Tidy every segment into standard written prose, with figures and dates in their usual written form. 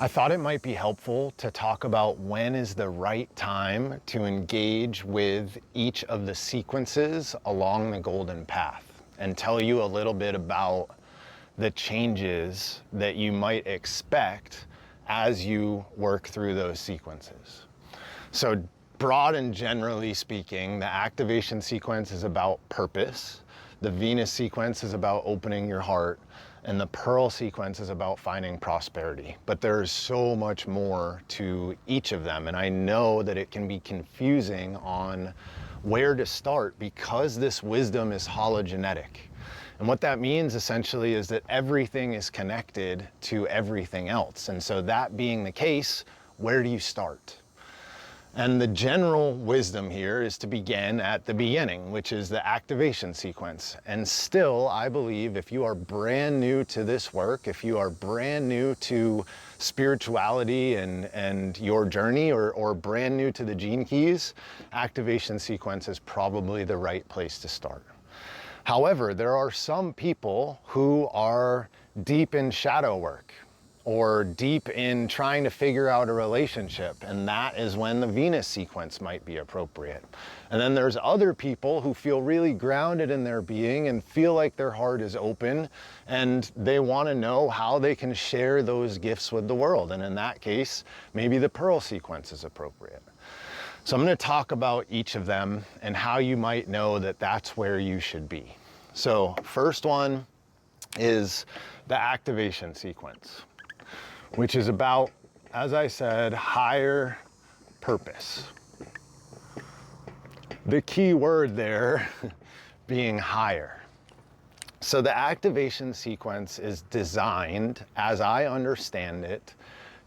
I thought it might be helpful to talk about when is the right time to engage with each of the sequences along the golden path, and tell you a little bit about the changes that you might expect as you work through those sequences. So broad and generally speaking, the activation sequence is about purpose. The Venus sequence is about opening your heart, and the Pearl sequence is about finding prosperity. But there's so much more to each of them, and I know that it can be confusing on where to start because this wisdom is hologenetic. And what that means essentially is that everything is connected to everything else. And so that being the case, where do you start? And the general wisdom here is to begin at the beginning, which is the activation sequence. And still, I believe if you are brand new to this work, if you are brand new to spirituality and your journey, or brand new to the gene keys, activation sequence is probably the right place to start. However, there are some people who are deep in shadow work, or deep in trying to figure out a relationship, and that is when the Venus sequence might be appropriate. And then there's other people who feel really grounded in their being and feel like their heart is open, and they want to know how they can share those gifts with the world. And in that case, maybe the Pearl sequence is appropriate. So I'm going to talk about each of them and how you might know that that's where you should be. So first one is the activation sequence, which is about, as I said, higher purpose. The key word there being higher. So the activation sequence is designed, as I understand it,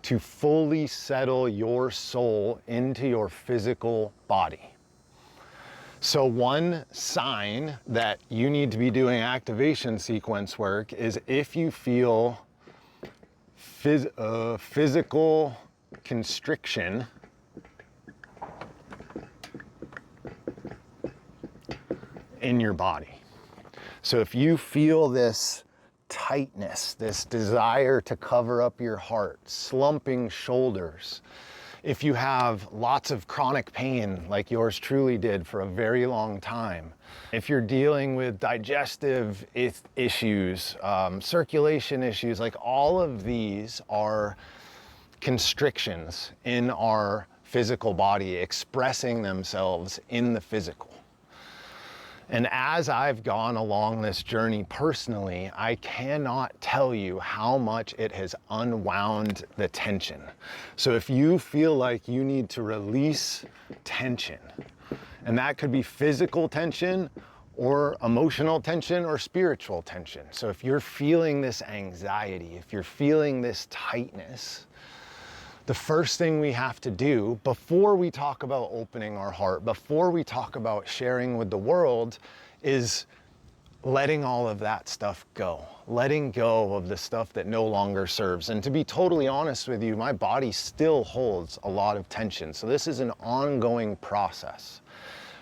to fully settle your soul into your physical body. So one sign that you need to be doing activation sequence work is if you feel physical constriction in your body. So if you feel this tightness, this desire to cover up your heart, slumping shoulders, if you have lots of chronic pain like yours truly did for a very long time, if you're dealing with digestive issues, circulation issues, like all of these are constrictions in our physical body expressing themselves in the physical. And as I've gone along this journey personally, I cannot tell you how much it has unwound the tension. So if you feel like you need to release tension, and that could be physical tension or emotional tension or spiritual tension. So if you're feeling this anxiety, if you're feeling this tightness, the first thing we have to do before we talk about opening our heart, before we talk about sharing with the world, is letting all of that stuff go. Letting go of the stuff that no longer serves. And to be totally honest with you, my body still holds a lot of tension. So this is an ongoing process.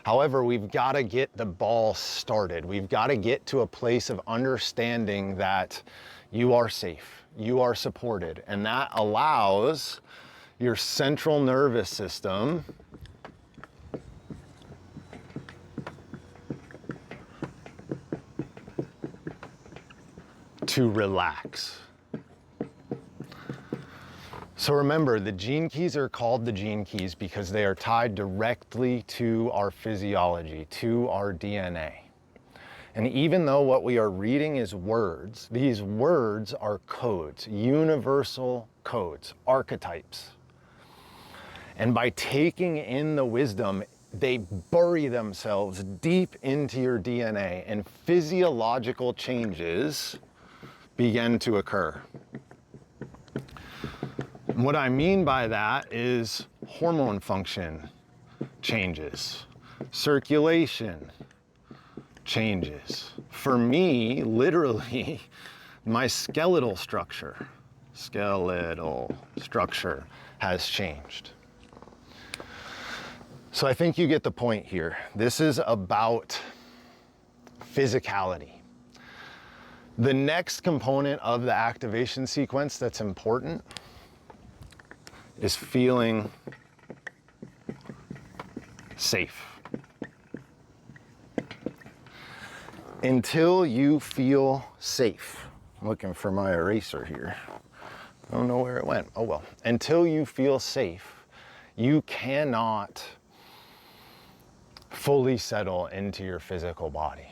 However, we've got to get the ball started. We've got to get to a place of understanding that you are safe, you are supported, and that allows your central nervous system to relax. So remember, the gene keys are called the gene keys because they are tied directly to our physiology, to our DNA. And even though what we are reading is words, these words are codes, universal codes, archetypes. And by taking in the wisdom, they bury themselves deep into your DNA, and physiological changes begin to occur. And what I mean by that is hormone function changes, circulation changes. For me, literally, my skeletal structure has changed. So I think you get the point here. This is about physicality. The next component of the activation sequence that's important is feeling safe. Until you feel safe. I'm looking for my eraser here. I don't know where it went. Oh well. Until you feel safe, you cannot fully settle into your physical body.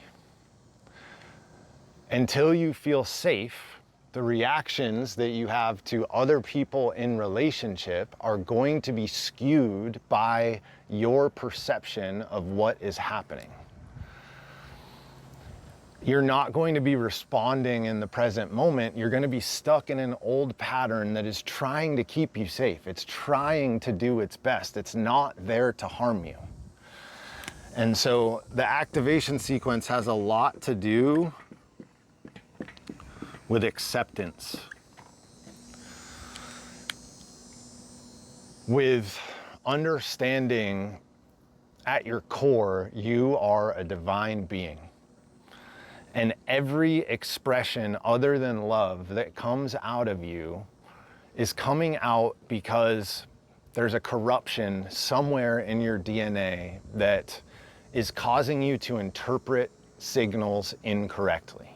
Until you feel safe, the reactions that you have to other people in relationship are going to be skewed by your perception of what is happening. You're not going to be responding in the present moment. You're going to be stuck in an old pattern that is trying to keep you safe. It's trying to do its best. It's not there to harm you. And so the activation sequence has a lot to do with acceptance, with understanding at your core, you are a divine being. And every expression other than love that comes out of you is coming out because there's a corruption somewhere in your DNA that is causing you to interpret signals incorrectly.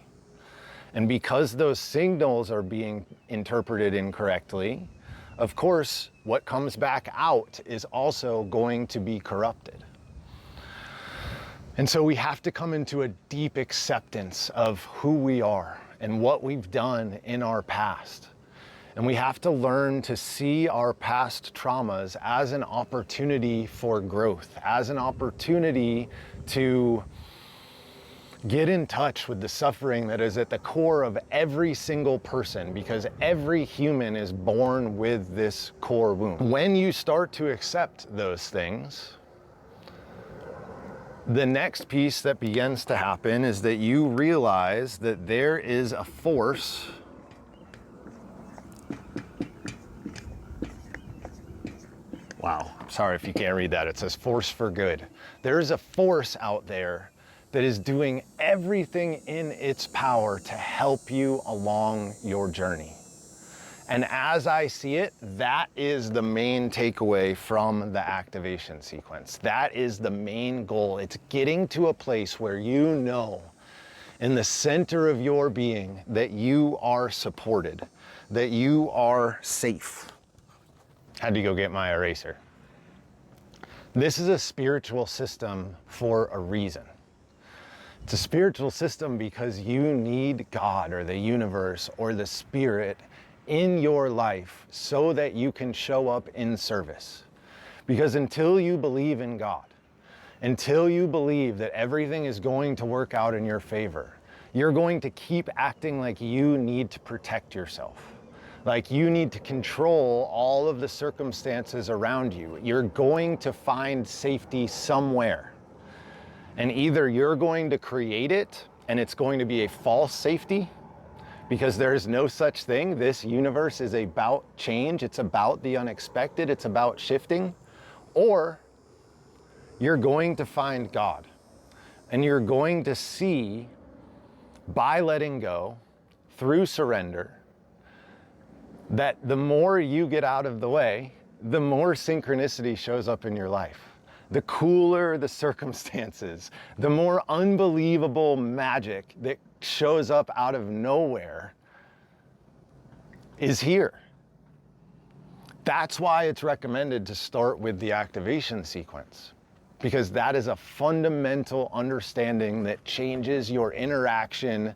And because those signals are being interpreted incorrectly, of course, what comes back out is also going to be corrupted. And so we have to come into a deep acceptance of who we are and what we've done in our past. And we have to learn to see our past traumas as an opportunity for growth, as an opportunity to get in touch with the suffering that is at the core of every single person, because every human is born with this core wound. When you start to accept those things, the next piece that begins to happen is that you realize that there is a force Wow, sorry if you can't read that. It says force for good. There is a force out there that is doing everything in its power to help you along your journey. And as I see it, that is the main takeaway from the activation sequence. That is the main goal. It's getting to a place where you know in the center of your being that you are supported, that you are safe. Had to go get my eraser. This is a spiritual system for a reason. It's a spiritual system because you need God or the universe or the spirit in your life so that you can show up in service. Because until you believe in God, until you believe that everything is going to work out in your favor, you're going to keep acting like you need to protect yourself. Like you need to control all of the circumstances around you. You're going to find safety somewhere. And either you're going to create it and it's going to be a false safety, because there is no such thing. This universe is about change. It's about the unexpected. It's about shifting. Or you're going to find God. And you're going to see, by letting go, through surrender, that the more you get out of the way, the more synchronicity shows up in your life. The cooler the circumstances, the more unbelievable magic that shows up out of nowhere is here. That's why it's recommended to start with the activation sequence, because that is a fundamental understanding that changes your interaction,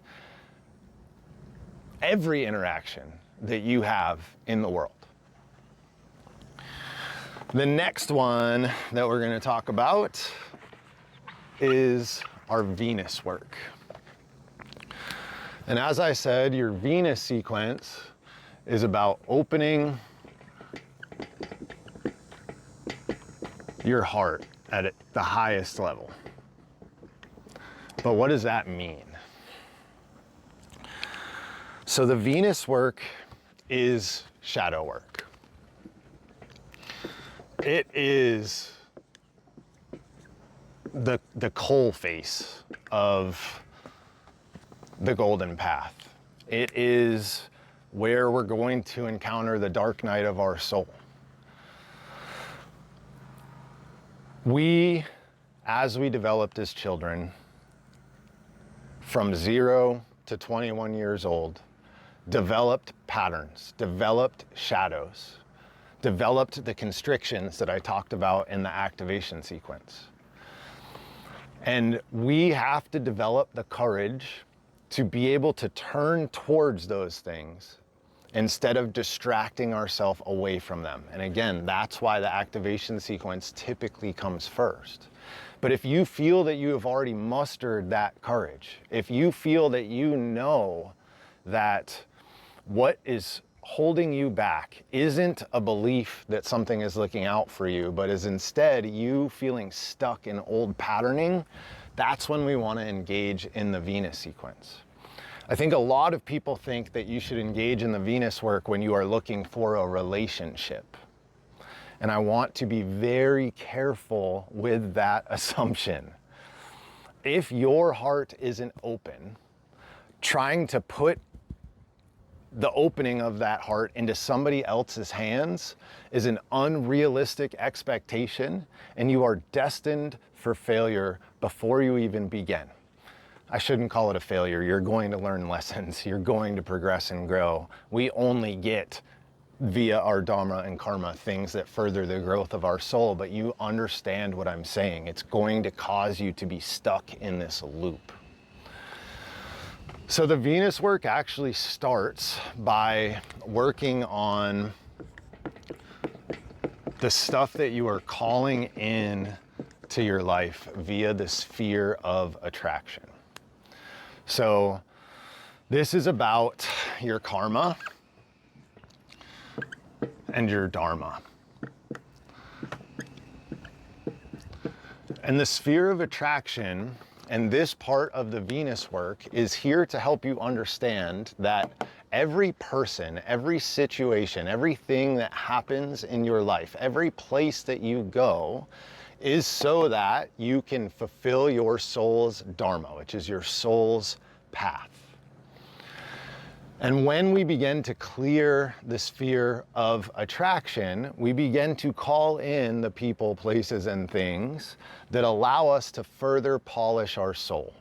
every interaction that you have in the world. The next one that we're going to talk about is our Venus work. And as I said, your Venus sequence is about opening your heart at the highest level. But what does that mean? So the Venus work is shadow work. It is the coal face of the golden path. It is where we're going to encounter the dark night of our soul. We, as we developed as children, from 0 to 21 years old, developed patterns, developed shadows, developed the constrictions that I talked about in the activation sequence. And we have to develop the courage to be able to turn towards those things instead of distracting ourselves away from them. And again, that's why the activation sequence typically comes first. But if you feel that you have already mustered that courage, if you feel that you know that what is holding you back isn't a belief that something is looking out for you, but is instead you feeling stuck in old patterning, that's when we want to engage in the Venus sequence. I think a lot of people think that you should engage in the Venus work when you are looking for a relationship. And I want to be very careful with that assumption. If your heart isn't open, trying to put the opening of that heart into somebody else's hands is an unrealistic expectation, and you are destined for failure before you even begin. I shouldn't call it a failure. You're going to learn lessons. You're going to progress and grow. We only get via our Dharma and Karma things that further the growth of our soul, but you understand what I'm saying. It's going to cause you to be stuck in this loop. So the Venus work actually starts by working on the stuff that you are calling in to your life via the sphere of attraction. So this is about your karma and your dharma. And the sphere of attraction and this part of the Venus work is here to help you understand that every person, every situation, everything that happens in your life, every place that you go is so that you can fulfill your soul's dharma, which is your soul's path. And when we begin to clear the sphere of attraction, we begin to call in the people, places, and things that allow us to further polish our soul.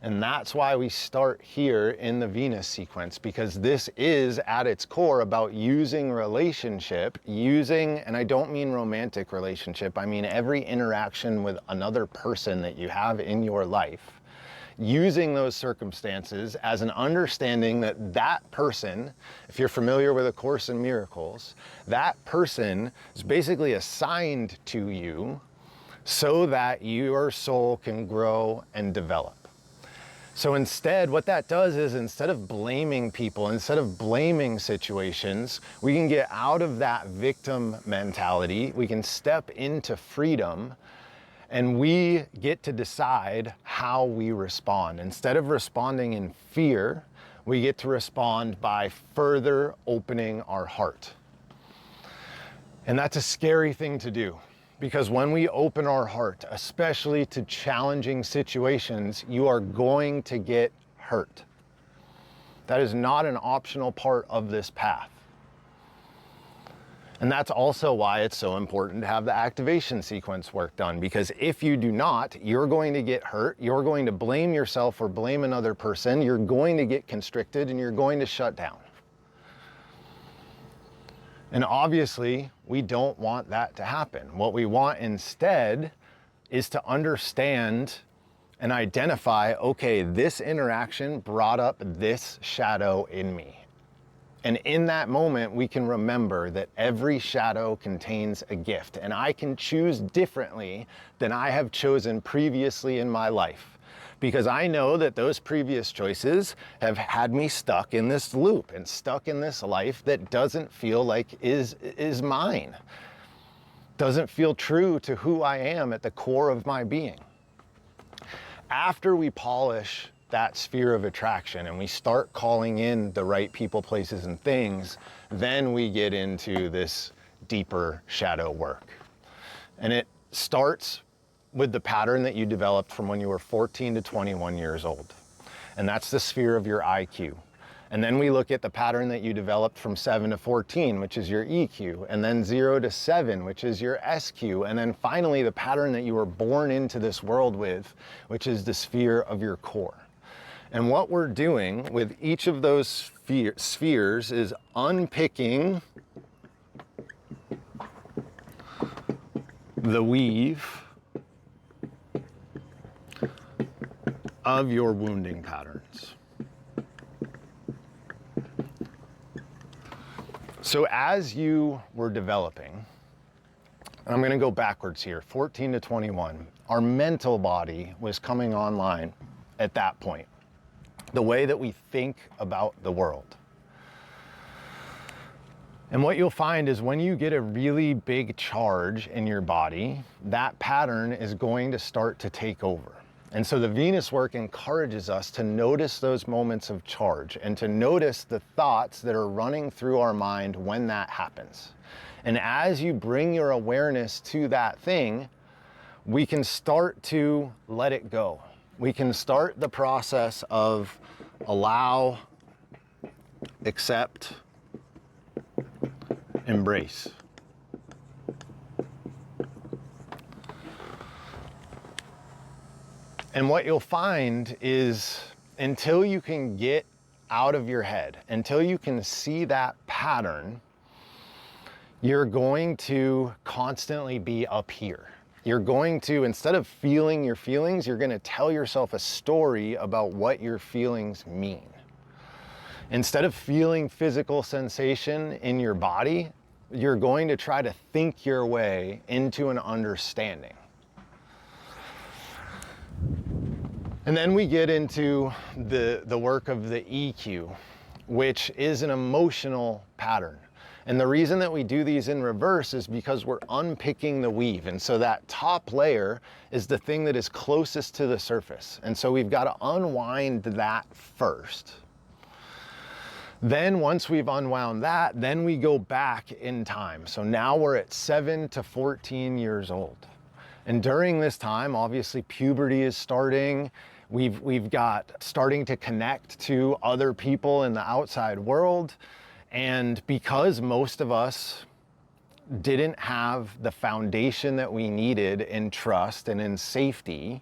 And that's why we start here in the Venus sequence, because this is at its core about using relationship, and I don't mean romantic relationship, I mean every interaction with another person that you have in your life, using those circumstances as an understanding that that person, if you're familiar with A Course in Miracles, that person is basically assigned to you so that your soul can grow and develop. So instead, what that does is instead of blaming people, instead of blaming situations, we can get out of that victim mentality. We can step into freedom, and we get to decide how we respond. Instead of responding in fear, we get to respond by further opening our heart. And that's a scary thing to do. Because when we open our heart, especially to challenging situations, you are going to get hurt. That is not an optional part of this path. And that's also why it's so important to have the activation sequence work done, because if you do not, you're going to get hurt, you're going to blame yourself or blame another person, you're going to get constricted, and you're going to shut down. And obviously, we don't want that to happen. What we want instead is to understand and identify, okay, this interaction brought up this shadow in me. And in that moment, we can remember that every shadow contains a gift, and I can choose differently than I have chosen previously in my life. Because I know that those previous choices have had me stuck in this loop and stuck in this life that doesn't feel like is mine. Doesn't feel true to who I am at the core of my being. After we polish that sphere of attraction and we start calling in the right people, places, and things, then we get into this deeper shadow work. And it starts with the pattern that you developed from when you were 14 to 21 years old. And that's the sphere of your IQ. And then we look at the pattern that you developed from 7 to 14, which is your EQ, and then 0 to 7, which is your SQ, and then finally the pattern that you were born into this world with, which is the sphere of your core. And what we're doing with each of those spheres is unpicking the weave of your wounding patterns. So as you were developing, and I'm going to go backwards here, 14 to 21, our mental body was coming online at that point. The way that we think about the world. And what you'll find is when you get a really big charge in your body, that pattern is going to start to take over. And so the Venus work encourages us to notice those moments of charge and to notice the thoughts that are running through our mind when that happens. And as you bring your awareness to that thing, we can start to let it go. We can start the process of allow, accept, embrace. And what you'll find is until you can get out of your head, until you can see that pattern, you're going to constantly be up here. You're going to, instead of feeling your feelings, you're going to tell yourself a story about what your feelings mean. Instead of feeling physical sensation in your body, you're going to try to think your way into an understanding. And then we get into the work of the EQ, which is an emotional pattern. And the reason that we do these in reverse is because we're unpicking the weave. And so that top layer is the thing that is closest to the surface. And so we've got to unwind that first. Then once we've unwound that, then we go back in time. So now we're at 7 to 14 years old. And during this time, obviously puberty is starting. We've got starting to connect to other people in the outside world. And because most of us didn't have the foundation that we needed in trust and in safety,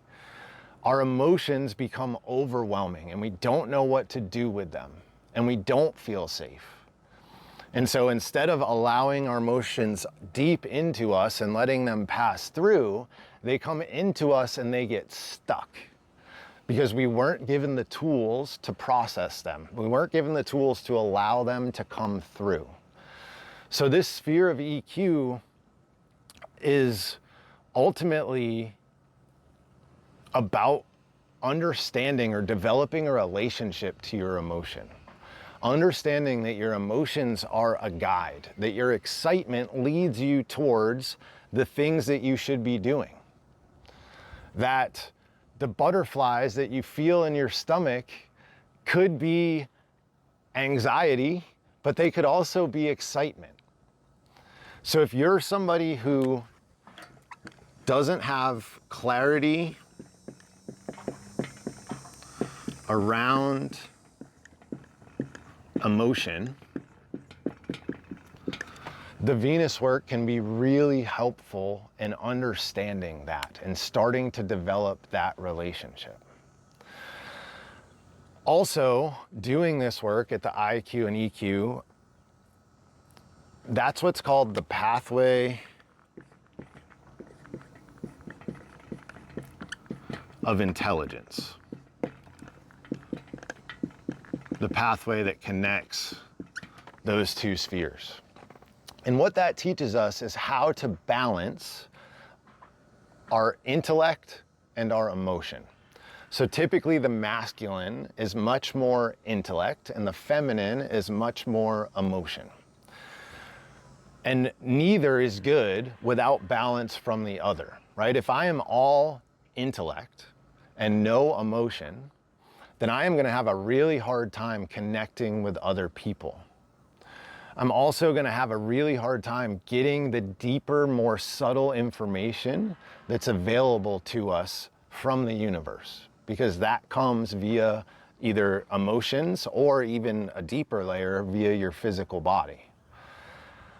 our emotions become overwhelming and we don't know what to do with them and we don't feel safe. And so instead of allowing our emotions deep into us and letting them pass through, they come into us and they get stuck because we weren't given the tools to process them. We weren't given the tools to allow them to come through. So this sphere of EQ is ultimately about understanding or developing a relationship to your emotion. Understanding that your emotions are a guide, that your excitement leads you towards the things that you should be doing. That the butterflies that you feel in your stomach could be anxiety, but they could also be excitement. So if you're somebody who doesn't have clarity around emotion, the Venus work can be really helpful in understanding that and starting to develop that relationship. Also, doing this work at the IQ and EQ, that's what's called the pathway of intelligence. The pathway that connects those two spheres. And what that teaches us is how to balance our intellect and our emotion. So typically the masculine is much more intellect and the feminine is much more emotion. And neither is good without balance from the other, right? If I am all intellect and no emotion, then I am going to have a really hard time connecting with other people. I'm also going to have a really hard time getting the deeper, more subtle information that's available to us from the universe, because that comes via either emotions or even a deeper layer via your physical body.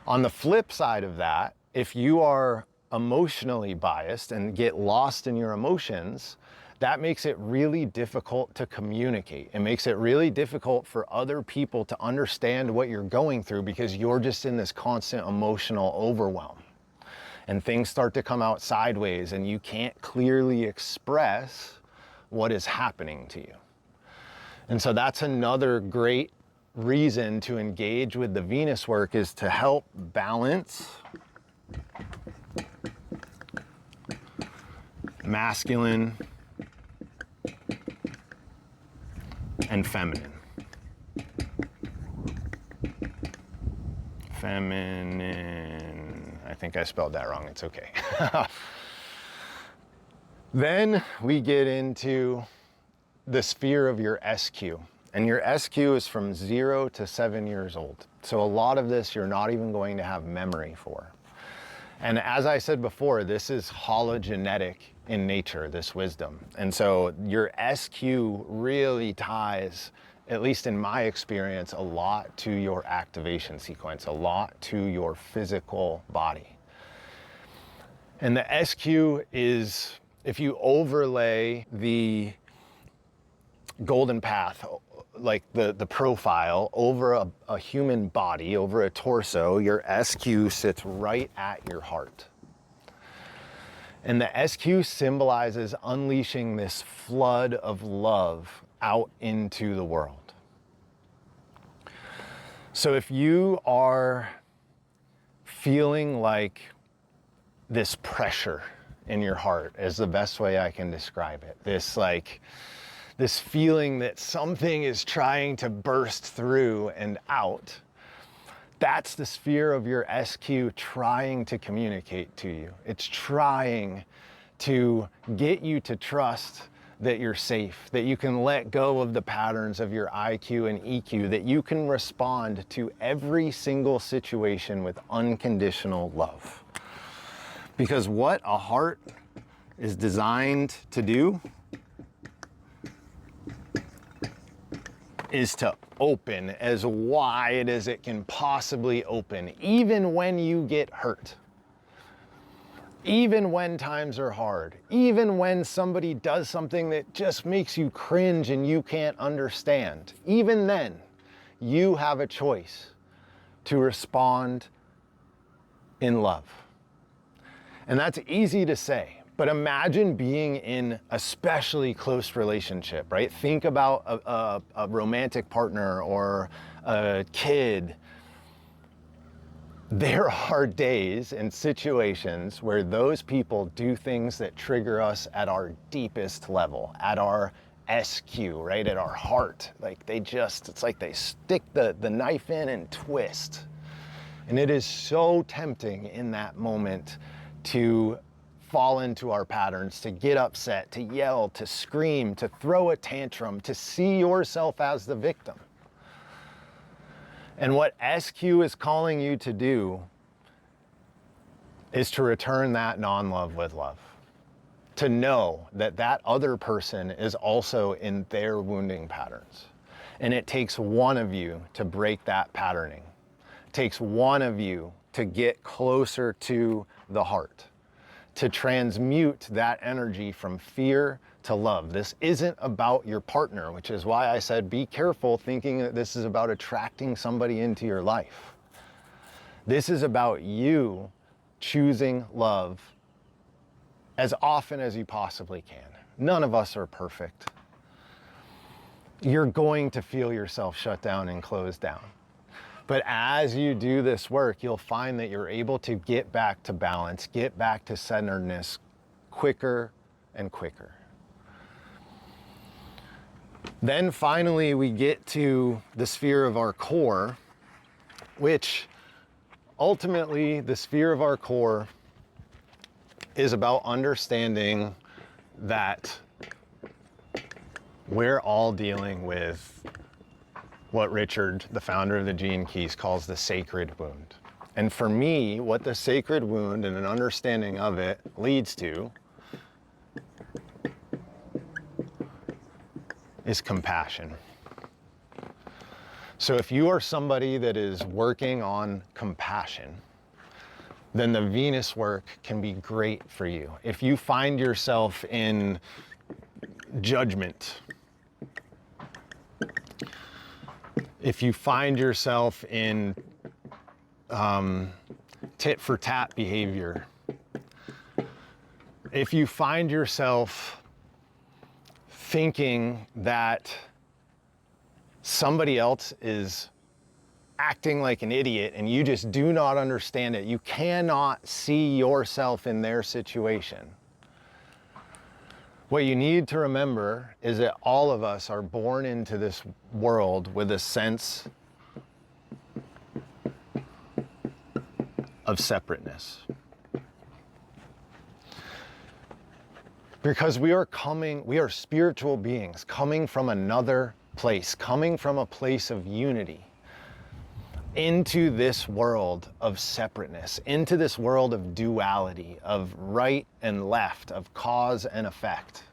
On the flip side of that, if you are emotionally biased and get lost in your emotions, that makes it really difficult to communicate. It makes it really difficult for other people to understand what you're going through because you're just in this constant emotional overwhelm. And things start to come out sideways and you can't clearly express what is happening to you. And so that's another great reason to engage with the Venus work, is to help balance masculine and feminine. Feminine, I think I spelled that wrong, it's okay. Then we get into the sphere of your SQ. And your SQ is from 0 to 7 years old. So a lot of this you're not even going to have memory for. And as I said before, this is hologenetic in nature, this wisdom. And so your SQ really ties, at least in my experience, a lot to your activation sequence, a lot to your physical body. And the SQ is, if you overlay the golden path, like the profile over a human body, over a torso, your SQ sits right at your heart. And the SQ symbolizes unleashing this flood of love out into the world. So if you are feeling like this pressure in your heart, is the best way I can describe it, this feeling that something is trying to burst through and out, that's the sphere of your SQ trying to communicate to you. It's trying to get you to trust that you're safe, that you can let go of the patterns of your IQ and EQ, that you can respond to every single situation with unconditional love. Because what a heart is designed to do is to open as wide as it can possibly open, even when you get hurt, even when times are hard, even when somebody does something that just makes you cringe and you can't understand. Even then, you have a choice to respond in love. And that's easy to say. But imagine being in a especially close relationship, right? Think about a romantic partner or a kid. There are days and situations where those people do things that trigger us at our deepest level, at our SQ, right? At our heart. Like it's like they stick the knife in and twist. And it is so tempting in that moment to fall into our patterns, to get upset, to yell, to scream, to throw a tantrum, to see yourself as the victim. And what SQ is calling you to do is to return that non-love with love. To know that that other person is also in their wounding patterns. And it takes one of you to break that patterning. It takes one of you to get closer to the heart, to transmute that energy from fear to love. This isn't about your partner, which is why I said be careful thinking that this is about attracting somebody into your life. This is about you choosing love as often as you possibly can. None of us are perfect. You're going to feel yourself shut down and close down. But as you do this work, you'll find that you're able to get back to balance, get back to centeredness quicker and quicker. Then finally, we get to the sphere of our core, which ultimately the sphere of our core is about understanding that we're all dealing with what Richard, the founder of the Gene Keys, calls the sacred wound. And for me, what the sacred wound and an understanding of it leads to is compassion. So if you are somebody that is working on compassion, then the Venus work can be great for you. If you find yourself in judgment, if you find yourself in tit for tat behavior, if you find yourself thinking that somebody else is acting like an idiot and you just do not understand it, you cannot see yourself in their situation. What you need to remember is that all of us are born into this world with a sense of separateness. Because we are spiritual beings coming from another place, coming from a place of unity into this world of separateness, into this world of duality, of right and left, of cause and effect.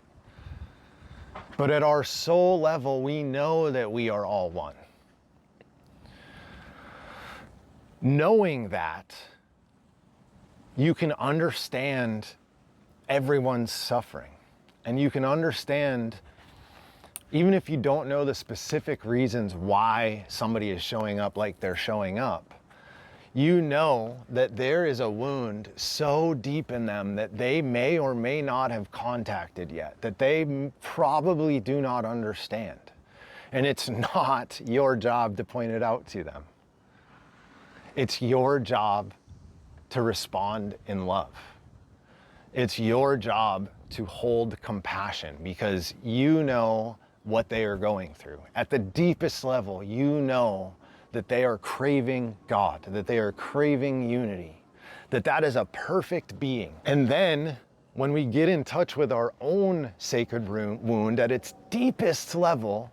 But at our soul level, we know that we are all one. Knowing that, you can understand everyone's suffering, and you can understand, even if you don't know the specific reasons why somebody is showing up like they're showing up, you know that there is a wound so deep in them that they may or may not have contacted yet, that they probably do not understand. And it's not your job to point it out to them. It's your job to respond in love. It's your job to hold compassion, because you know what they are going through. At the deepest level, you know that they are craving God, that they are craving unity, that is a perfect being. And then when we get in touch with our own sacred wound at its deepest level,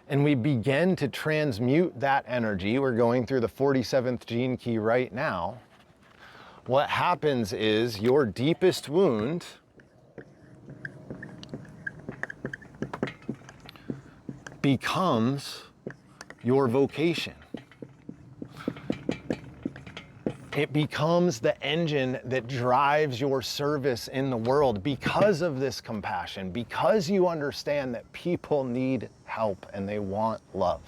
and we begin to transmute that energy, we're going through the 47th gene key right now, what happens is your deepest wound becomes your vocation. It becomes the engine that drives your service in the world because of this compassion, because you understand that people need help and they want love.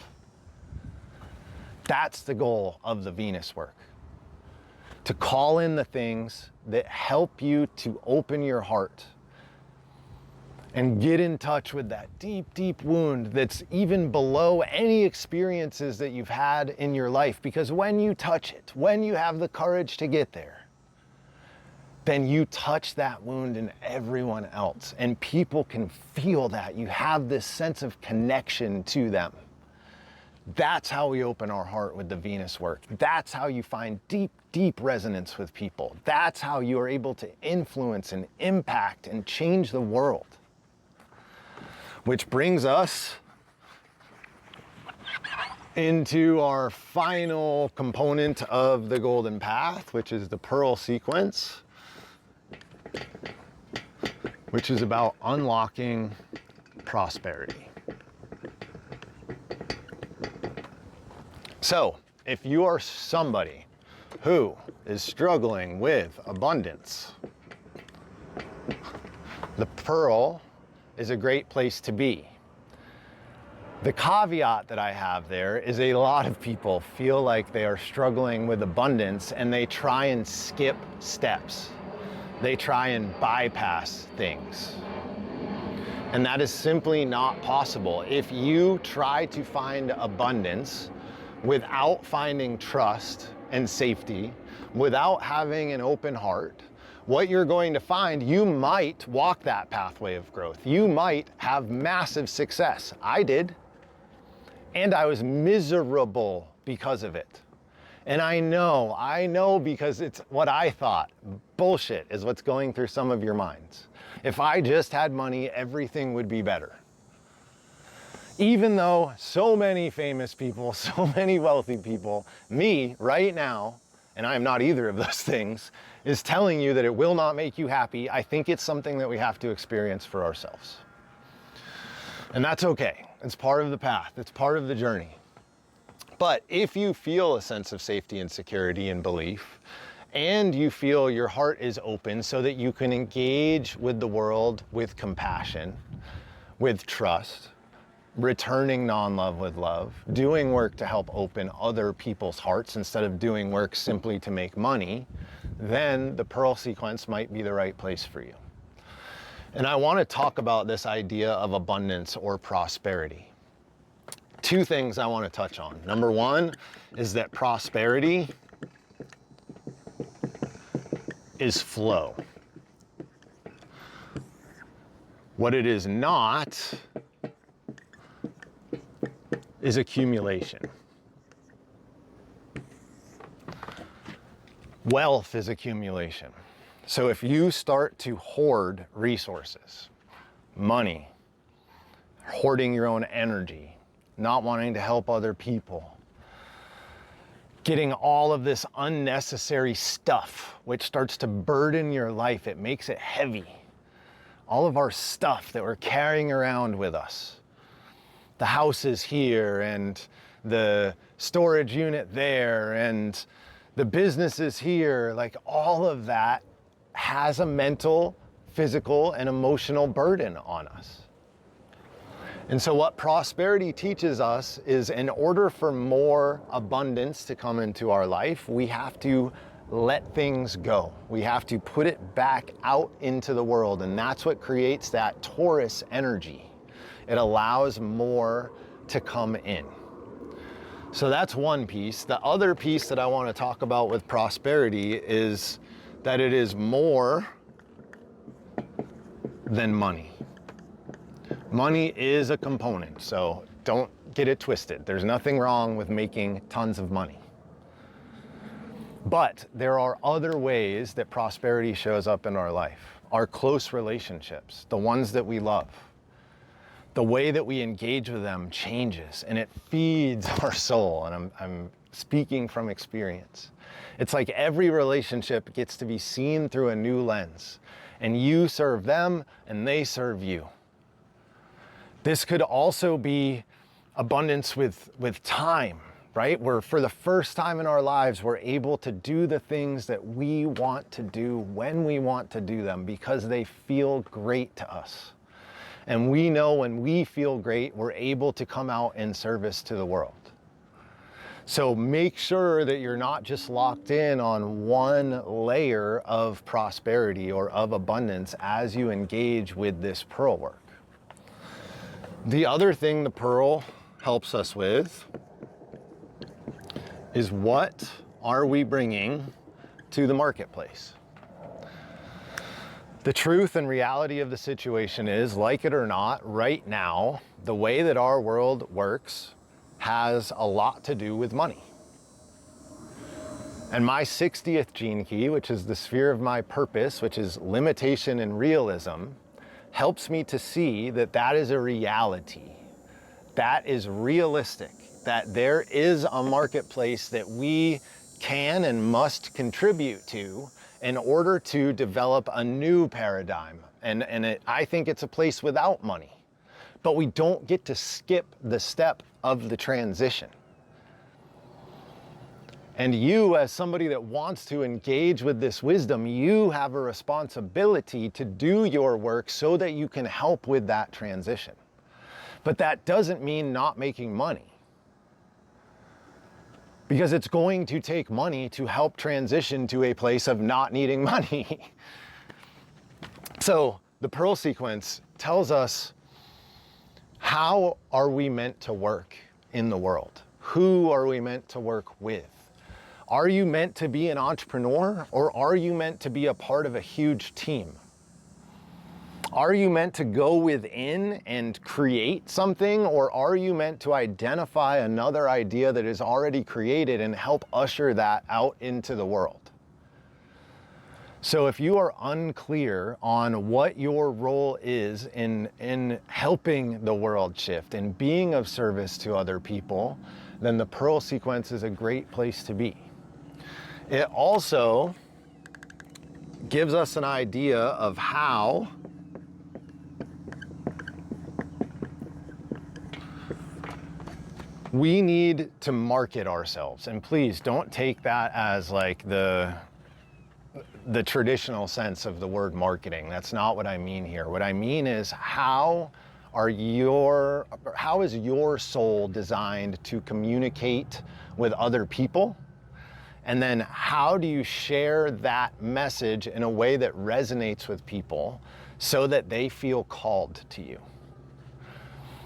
That's the goal of the Venus work. To call in the things that help you to open your heart and get in touch with that deep, deep wound that's even below any experiences that you've had in your life. Because when you touch it, when you have the courage to get there, then you touch that wound in everyone else. And people can feel that. You have this sense of connection to them. That's how we open our heart with the Venus work. That's how you find deep, deep resonance with people. That's how you are able to influence and impact and change the world. Which brings us into our final component of the golden path, which is the pearl sequence, which is about unlocking prosperity. So, if you are somebody who is struggling with abundance, the pearl is a great place to be. The caveat that I have there is a lot of people feel like they are struggling with abundance and they try and skip steps. They try and bypass things. And that is simply not possible. If you try to find abundance without finding trust and safety, without having an open heart, what you're going to find, you might walk that pathway of growth. You might have massive success. I did. And I was miserable because of it. And I know because it's what I thought. Bullshit is what's going through some of your minds. If I just had money, everything would be better. Even though so many famous people, so many wealthy people, me right now, and I am not either of those things, is telling you that it will not make you happy, I think it's something that we have to experience for ourselves. And that's okay. It's part of the path. It's part of the journey. But if you feel a sense of safety and security and belief, and you feel your heart is open so that you can engage with the world with compassion, with trust, returning non-love with love, doing work to help open other people's hearts instead of doing work simply to make money, then the Pearl sequence might be the right place for you. And I want to talk about this idea of abundance or prosperity. Two things I want to touch on. Number one is that prosperity is flow. What it is not is accumulation. Wealth is accumulation. So if you start to hoard resources, money, hoarding your own energy, not wanting to help other people, getting all of this unnecessary stuff, which starts to burden your life, it makes it heavy. All of our stuff that we're carrying around with us, the house is here and the storage unit there and the business is here, like all of that has a mental, physical, and emotional burden on us. And so what prosperity teaches us is in order for more abundance to come into our life, we have to let things go. We have to put it back out into the world. And that's what creates that Taurus energy. It allows more to come in. So that's one piece. The other piece that I want to talk about with prosperity is that it is more than money. Money is a component, so don't get it twisted. There's nothing wrong with making tons of money. But there are other ways that prosperity shows up in our life. Our close relationships, the ones that we love. The way that we engage with them changes and it feeds our soul. And I'm speaking from experience. It's like every relationship gets to be seen through a new lens, and you serve them and they serve you. This could also be abundance with time, right? Where for the first time in our lives, we're able to do the things that we want to do when we want to do them because they feel great to us. And we know when we feel great, we're able to come out in service to the world. So make sure that you're not just locked in on one layer of prosperity or of abundance as you engage with this Pearl work. The other thing the Pearl helps us with is what are we bringing to the marketplace? The truth and reality of the situation is, like it or not, right now, the way that our world works has a lot to do with money. And my 60th gene key, which is the sphere of my purpose, which is limitation and realism, helps me to see that that is a reality. That is realistic, that there is a marketplace that we can and must contribute to in order to develop a new paradigm. I think it's a place without money. But we don't get to skip the step of the transition. And you, as somebody that wants to engage with this wisdom, you have a responsibility to do your work so that you can help with that transition. But that doesn't mean not making money. Because it's going to take money to help transition to a place of not needing money. So the Pearl sequence tells us, how are we meant to work in the world? Who are we meant to work with? Are you meant to be an entrepreneur, or are you meant to be a part of a huge team? Are you meant to go within and create something, or are you meant to identify another idea that is already created and help usher that out into the world? So if you are unclear on what your role is in helping the world shift and being of service to other people, then the Pearl sequence is a great place to be. It also gives us an idea of how We need to market ourselves, and please don't take that as like the traditional sense of the word marketing. That's not what I mean here. What I mean is how is your soul designed to communicate with other people? And then how do you share that message in a way that resonates with people so that they feel called to you?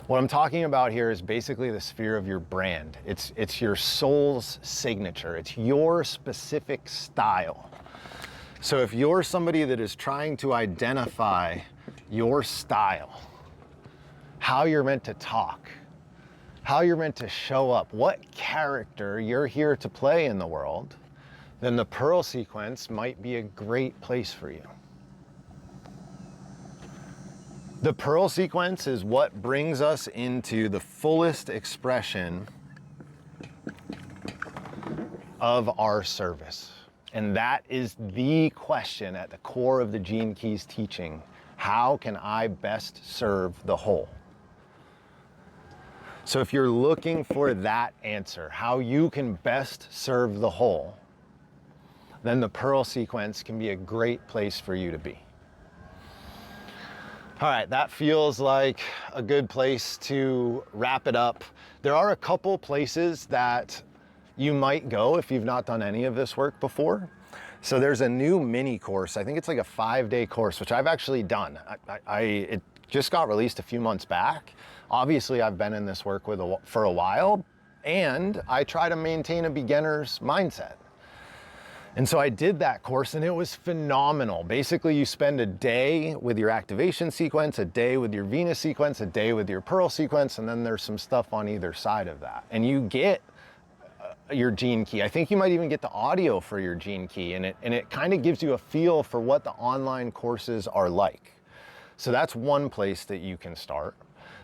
What I'm talking about here is basically the sphere of your brand. It's your soul's signature. It's your specific style. So if you're somebody that is trying to identify your style, how you're meant to talk, how you're meant to show up, what character you're here to play in the world, then the Pearl sequence might be a great place for you. The Pearl sequence is what brings us into the fullest expression of our service. And that is the question at the core of the Gene Keys teaching. How can I best serve the whole? So if you're looking for that answer, how you can best serve the whole, then the Pearl sequence can be a great place for you to be. All right, that feels like a good place to wrap it up. There are a couple places that you might go if you've not done any of this work before. So there's a new mini course. I think it's like a 5-day course, which I've actually done. It just got released a few months back. Obviously, I've been in this work for a while, and I try to maintain a beginner's mindset. And so I did that course and it was phenomenal. Basically, you spend a day with your activation sequence, a day with your Venus sequence, a day with your Pearl sequence, and then there's some stuff on either side of that. And you get your Gene Key. I think you might even get the audio for your Gene Key, and it kind of gives you a feel for what the online courses are like. So that's one place that you can start.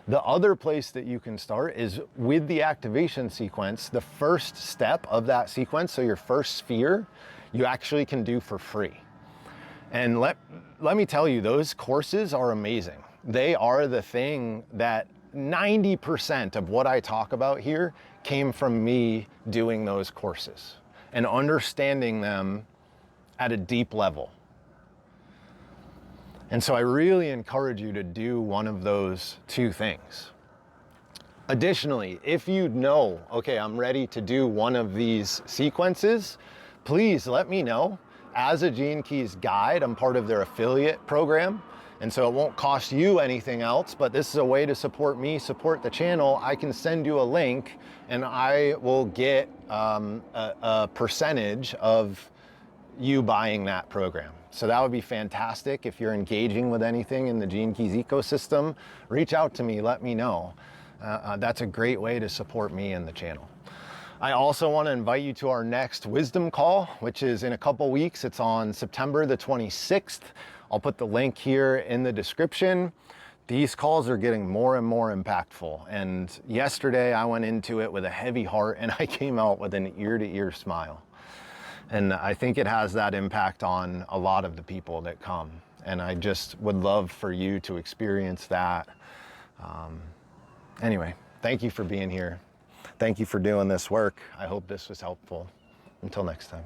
The other place that you can start is with the activation sequence. The first step of that sequence, so your first sphere, you actually can do for free. And let me tell you, those courses are amazing. They are the thing that 90% of what I talk about here came from me doing those courses and understanding them at a deep level. And so I really encourage you to do one of those two things. Additionally, if you know, okay, I'm ready to do one of these sequences, please let me know. As a Gene Keys guide, I'm part of their affiliate program. And so it won't cost you anything else, but this is a way to support me, support the channel. I can send you a link and I will get a percentage of you buying that program. So that would be fantastic. If you're engaging with anything in the Gene Keys ecosystem, reach out to me, let me know. That's a great way to support me and the channel. I also want to invite you to our next wisdom call, which is in a couple weeks. It's on September the 26th. I'll put the link here in the description. These calls are getting more and more impactful. And yesterday I went into it with a heavy heart and I came out with an ear-to-ear smile. And I think it has that impact on a lot of the people that come. And I just would love for you to experience that. Anyway, thank you for being here. Thank you for doing this work. I hope this was helpful. Until next time.